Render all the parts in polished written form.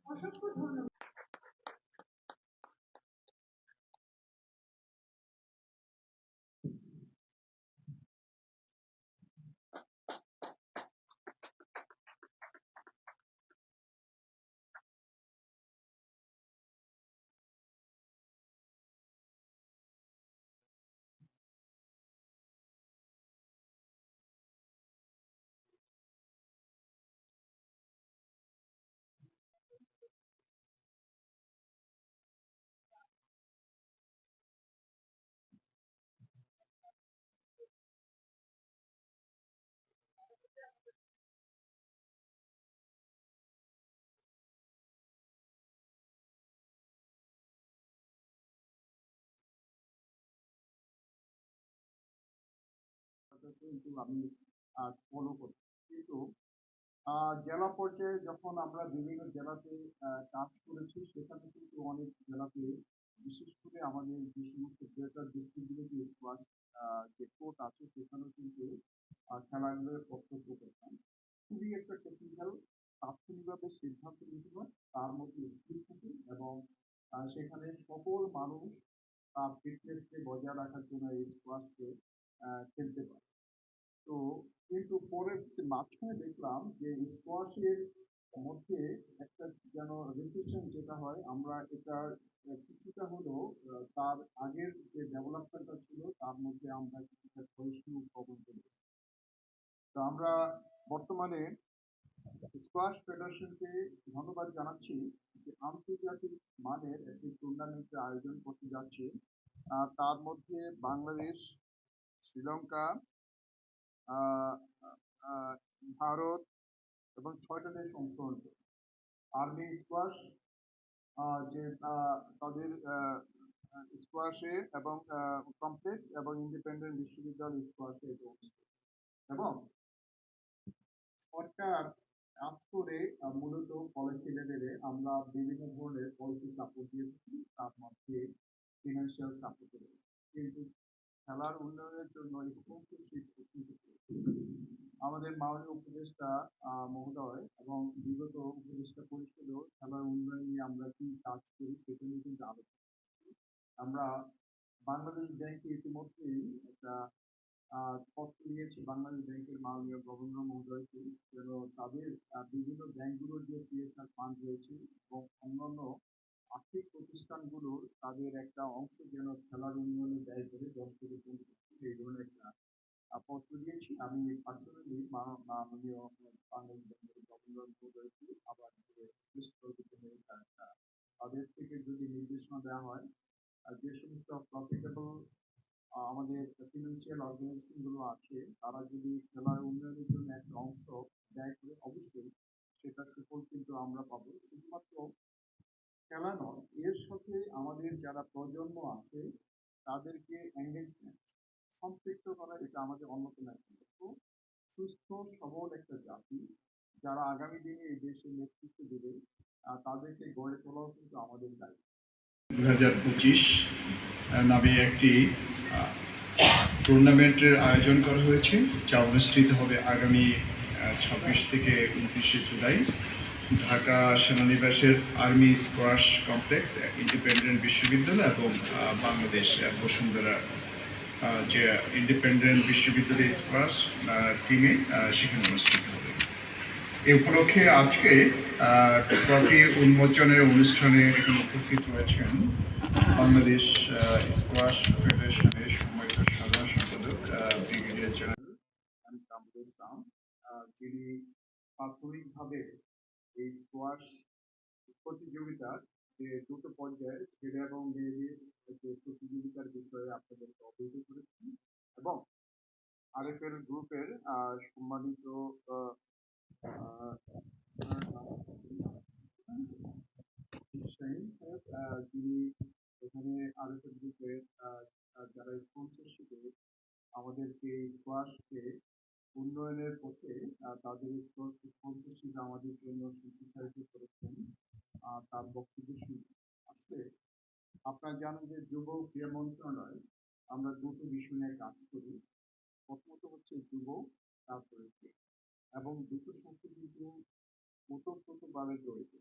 অসংখ্য ধন্যবাদ। কিন্তু আমি ফলো করি, কিন্তু জেলা পর্যায়ে যখন আমরা বিভিন্ন জেলাতে কাজ করেছি, সেখানে কিন্তু অনেক জেলাতে, বিশেষ করে আমাদের যে সমস্ত গ্রেটার ডিস্ট্রিক্টগুলোতে স্কোয়াশ যে কোর্ট আছে, সেখানেও কিন্তু খেলাগুলোর কর্তব্য করতাম। খুবই একটা টেকনিক্যাল, তাৎক্ষণিকভাবে সিদ্ধান্ত নিতে হয়, তার মধ্যে স্কিল থাকে, এবং সেখানে সকল মানুষ তার ফিটনেসকে বজায় রাখার জন্য এই স্কোয়াশকে খেলতে পারে। তো কিন্তু পরে মাঝখানে দেখলাম যে স্কোয়াশের মধ্যে একটা যেন রেসিশন যেটা হয়, আমরা এটা কিছুটা হলেও তার আগের যে ডেভেলপমেন্টটা ছিল তার মধ্যে আমরা কিছুটা ক্ষয়িষ্ণু উৎপাদন করি। তো আমরা বর্তমানে স্কোয়াশ ফেডারেশনকে ধন্যবাদ জানাচ্ছি যে আন্তর্জাতিক মানের একটি টুর্নামেন্টের আয়োজন করতে যাচ্ছে। তার মধ্যে বাংলাদেশ, শ্রীলঙ্কা, আহ, আহ, ভারত এবং 6টা দেশ অংশগ্রহণ করে। আর্মি স্কোয়াশ যে তাদের স্কোয়াশে এবং কমপ্লেক্স এবং ইন্ডিপেন্ডেন্ট বিশ্ববিদ্যালয় স্কোয়াশে এটা অনুষ্ঠিত, এবং সরকার কাজ করে মূলত পলিসি লেভেলে আমরা বিভিন্ন ধরনের পলিসি সাপোর্ট দিয়ে থাকি, তার মধ্যে ফিনান্সিয়াল সাপোর্ট, কিন্তু খেলার উন্নয়নের জন্য স্পন্সরশিপ আমাদের মাননীয় উপদেষ্টা মহোদয় এবং বিগত উপদেষ্টা পরিষদেও খেলার উন্নয়ন নিয়ে আমরা কি কাজ করি সেটা নিয়ে কিন্তু আলোচনা করছি। আমরা বাংলাদেশ ব্যাংকে ইতিমধ্যেই একটা পত্র দিয়েছি বাংলাদেশ ব্যাংকের মাননীয় গভর্নর মহোদয়কে, যেন তাদের বিভিন্ন ব্যাংকগুলোর যে সিএসআর ফান্ড রয়েছে এবং অন্যান্য আর্থিক প্রতিষ্ঠানগুলোর তাদের একটা অংশ যেন খেলার উন্নয়নে ব্যয় করে 10 থেকে 15%, এই ধরনের একটা পত্র দিয়েছি। আমি পার্সোনালি মাননীয় বাংলাদেশ ব্যাংকের গভর্নর মহোদয়কে আবার রিকোয়েস্ট করব তাদের থেকে যদি নির্দেশনা দেওয়া হয়, যে সমস্ত প্রফিটেবল আমাদের ফিনান্সিয়াল অর্গানাইজেশন গুলো আছে, তারা যদি খেলার উন্নয়নের জন্য একটা অংশ ব্যয় করে, অবশ্যই সেটা সুফল কিন্তু আমরা পাবো। শুধুমাত্র খেলা নয়, এর সাথে আমাদের যারা প্রজন্ম আছে তাদেরকে এঙ্গেজমেন্ট, সম্পৃক্ত করা, এটা আমাদের অন্যতম একটা লক্ষ্য। সুস্থ সবল একটা জাতি যারা আগামী দিনে এই দেশের নেতৃত্ব দেবে, তাদেরকে গড়ে তোলাও কিন্তু আমাদের দায়িত্ব। 2025 নামে একটি টুর্নামেন্টের আয়োজন করা হয়েছে, যা অনুষ্ঠিত হবে আগামী 26 থেকে 29শে জুলাই ঢাকা সেনানিবাসের আর্মি স্কোয়াশ কমপ্লেক্স, ইন্ডিপেন্ডেন্ট বিশ্ববিদ্যালয় এবং বাংলাদেশ বসুন্ধরা যে ইন্ডিপেন্ডেন্ট বিশ্ববিদ্যালয় স্কোয়াশ টিমে সেখানে অনুষ্ঠিত হবে। এই উপলক্ষে আজকে ট্রফি উন্মোচনের অনুষ্ঠানে এখানে উপস্থিত রয়েছেন বাংলাদেশ স্কোয়াশ ফেডারেশনের সম্মানিত সাধারণ সম্পাদক ব্রিগেডিয়ার জেনারেল কামরুল ইসলাম, যিনি প্রাথমিকভাবে এই স্কোয়াশ প্রতিযোগিতার যে দুটো পর্যায়ে ছেলে এবং মেয়েদের যে প্রতিযোগিতার বিষয়ে আপনাদেরকে অবহিত করেছেন, এবং আরএফএল গ্রুপের সম্মানিত যিনি এখানে আরএফএল গ্রুপের যারা স্পন্সরশিপে আমাদেরকে স্কোয়াশকে উন্নয়নের পথে তাদের স্পন্সরশিপ আমাদের জন্য শক্তিশালী করেছেন, তার বক্তব্য শুনে আসলে আপনারা জানেন যে যুব ও ক্রীড়া মন্ত্রণালয় আমরা দুটো বিষয় নিয়ে কাজ করি। প্রথমত হচ্ছে যুব, তারপরে ক্রীড়া, এবং দুটো শব্দ কিন্তু ওতপ্রোতভাবে জড়িত।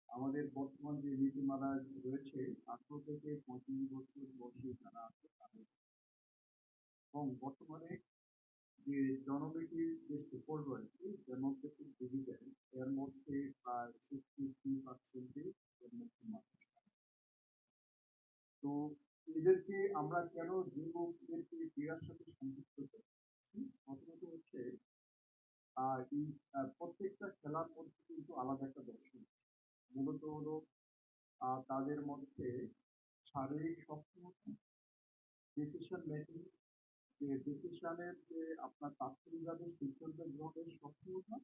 আমাদের বর্তমান যে নীতিমালা রয়েছে 18 থেকে 35 বছর বয়সী যারা আছে তাদের, এবং বর্তমানে যে জনবেগের যে সুফল রয়েছে ডেমোক্রেটিক ডিভিডেন্ড, এর মধ্যে প্রায় 63% এর মধ্যে মানুষ। তো এদেরকে আমরা কেন যুবকদেরকে ক্রীড়ার সাথে সম্পৃক্ত করছি? প্রথমত হচ্ছে এই প্রত্যেকটা খেলার মধ্যে কিন্তু আলাদা একটা দর্শন। মূলত হলো তাদের মধ্যে শারীরিক সক্ষমতা, ডিসিশন মেকিং, যে ডিসিশনের যে আপনার তাৎক্ষণিকভাবে সিদ্ধান্ত গ্রহণের সক্ষমতা,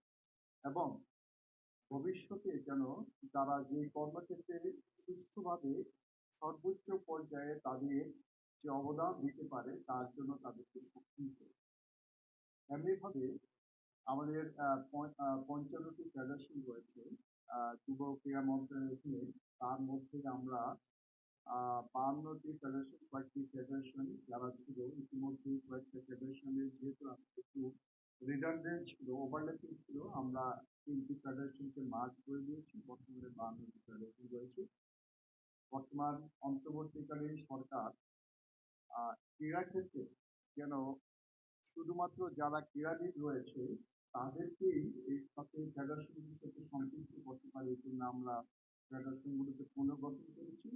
এবং ভবিষ্যতে যেন তারা যে কর্মক্ষেত্রে সুষ্ঠুভাবে সর্বোচ্চ পর্যায়ে তাদের যে অবদান দিতে পারে তার জন্য তাদেরকে সক্ষম করে। এমনিভাবে আমাদের ৫৫টি ফেডারেশন রয়েছে যুব ক্রীড়া মন্ত্রণালয়ের অধীনে। তার মধ্যে আমরা ৫২টি ফেডারেশন, কয়েকটি ফেডারেশন যারা ছিল ইতিমধ্যে কয়েকটা ফেডারেশনের যেহেতু একটু রিডান্ডেন্ট ছিল, ওভারল্যাপিং ছিল, আমরা ৩টি ফেডারেশনকে মার্জ করে দিয়েছি। বর্তমানে ৫২টি ফেডারেশন রয়েছে। বর্তমান অন্তর্বর্তীকালীন সরকার ক্রীড়া ক্ষেত্রে যেন শুধুমাত্র যারা ক্রীড়াবিদ রয়েছে তাদেরকেই এই সাথে ফেডারেশনগুলোর সাথে সম্পৃক্ত করতে পারে, এই জন্য আমরা ফেডারেশনগুলোকে পুনর্গঠন করেছি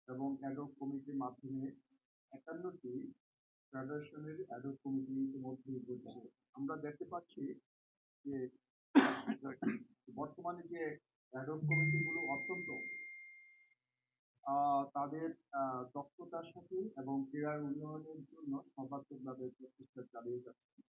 এবং অ্যাডহক কমিটির মাধ্যমে ৫১টি ফেডারেশনের অ্যাডহক কমিটি ইতিমধ্যে গঠিত। আমরা দেখতে পাচ্ছি যে বর্তমানে যে অ্যাডহক কমিটিগুলো অত্যন্ত তাদের দক্ষতার সাথে এবং ক্রীড়ার উন্নয়নের জন্য সর্বাত্মকভাবে প্রচেষ্টা চালিয়ে যাচ্ছে।